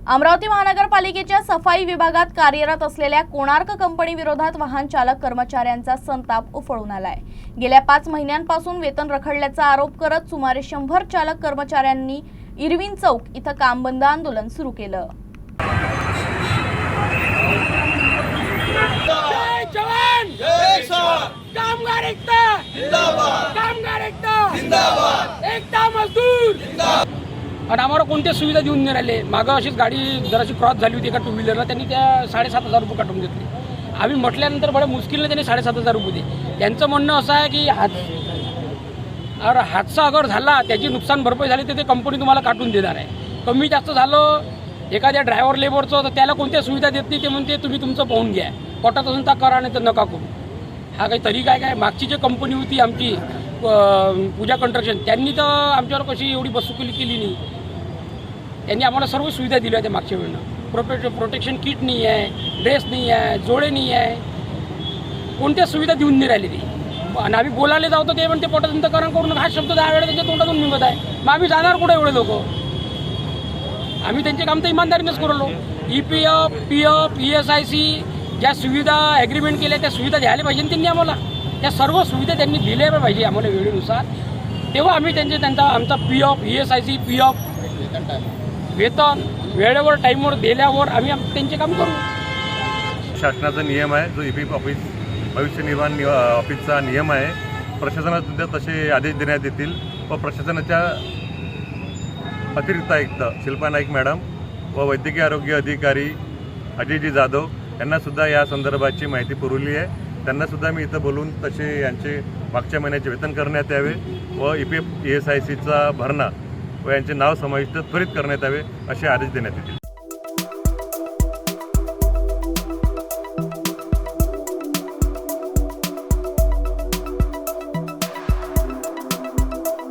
अमरावती महानगरपालिकेच्या सफाई विभागात कार्यरत असलेल्या कोणार्क कंपनी विरोधात वाहन चालक कर्मचाऱ्यांचा संताप उफळून आलाय। गेल्या 5 महिन्यांपासून वेतन रखडल्याचा आरोप करत सुमारे 100 चालक कर्मचाऱ्यांनी इरविन चौक इथं काम बंद आंदोलन सुरू केलं। जय जवान जय किसान, कामगार एकता जिंदाबाद, कामगार एकता जिंदाबाद, एकता मजदूर जिंदाबाद। आणि आम्हाला कोणत्या सुविधा देऊन नाही राहिले। मागं अशीच गाडी जराशी क्रॉस झाली होती एका 2 व्हीलरला, त्यांनी त्या 7,500 रुपये काटून घेतले। आम्ही म्हटल्यानंतर बड्या मुश्किलने त्यांनी 7,500 रुपये दिले। त्यांचं म्हणणं असं आहे की हादसा अगर झाला, त्याची नुकसान भरपाई झाली तर ते कंपनी तुम्हाला काटून देणार आहे। कमी जास्त झालं एखाद्या ड्रायव्हर लेबरचं तर त्याला कोणत्या सुविधा देत नाही। ते म्हणते तुम्ही तुमचं पाहून घ्या, कोर्टात असून तर करा नाही तर नका करू। हा काही तरी काय मागची जी कंपनी होती आमची पूजा कंस्ट्रक्शन, त्यांनी तर आमच्यावर कशी एवढी बसुकली केली नाही। त्यांनी आम्हाला सर्व सुविधा दिल्या होत्या मागच्या वेळेला। प्रोटेक्शन किट नाही आहे, ड्रेस नाही आहे, जोडे नाही आहे, कोणत्या सुविधा देऊन नाही राहिली ती। आणि आम्ही बोलायला जाऊ तर ते म्हणते पोटातंतकरण करून हा शब्द 10 वेळा त्यांच्या तोंडातून निघत आहे। मग आम्ही जाणार कुठे एवढे लोक? आम्ही त्यांचे काम तर इमानदारीनेच करलो। EPF, PF, ESIC ज्या सुविधा ॲग्रीमेंट केल्या त्या सुविधा द्यायला पाहिजे त्यांनी आम्हाला। त्या सर्व सुविधा त्यांनी दिल्या पाहिजे आम्हाला वेळेनुसार, तेव्हा आम्ही आमचा PF, ESIC, PF वेतन वेळेवर टाईमवर दिल्यावर आम्ही त्यांचे काम करू। शासनाचा नियम आहे जो EPF ऑफिस भविष्य निर्वाह ऑफिसचा नियम आहे। प्रशासनात सुद्धा तसे आदेश देण्यात येतील व प्रशासनाच्या अतिरिक्त आयुक्त शिल्पा नाईक मॅडम व वैद्यकीय आरोग्य अधिकारी अजयजी जाधव यांनासुद्धा या संदर्भाची माहिती पुरवली आहे। त्यांनासुद्धा मी इथं बोलून तसे यांचे मागच्या महिन्याचे वेतन करण्यात यावे व EPF ESICचा भरणा व यांचे नाव समाविष्ट त्वरित करण्यात यावे असे आदेश देण्यात येतील।